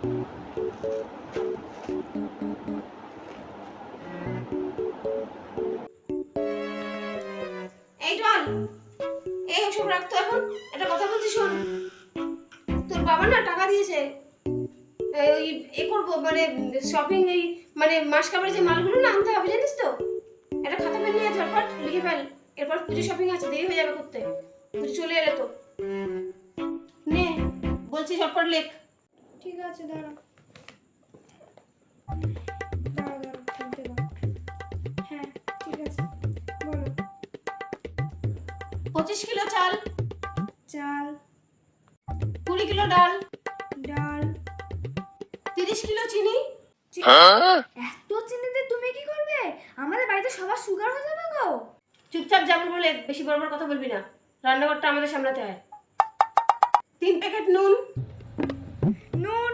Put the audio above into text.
এই ডল, এই ওসব রাখতো। এখন একটা কথা বলছি শোন, তোর বাবা না টাকা দিয়েছে ওই করবো মানে শপিং, এই মানে মাস কাবারে যে মালগুলো না আনতে হবে জানিস তো। একটা খাতা পেন নিয়ে ঝটপট লিখে ফেল, এরপর পুজো শপিং আছে, দেরি হয়ে যাবে করতে, পুজো চলে এলে তো। নে বলছি ঝটপট লেখ। ঠিক আছে, দাঁড়া দাঁড়া দাঁড়া, শুনতে দাও। হ্যাঁ ঠিক আছে, বলো। 25 কিলো চাল, চাল, 20 কিলো ডাল, ডাল, 30 কিলো চিনি। এত চিনি দিয়ে তুমি কি করবে? আমাদের বাড়িতে সবার সুগার হয়ে যাবে গো। চুপচাপ যেমন বলে, বেশি বড় বড় কথা বলবি না, রান্নাঘরটা আমাদের সামলাতে হয়। 3 প্যাকেট নুন। নুন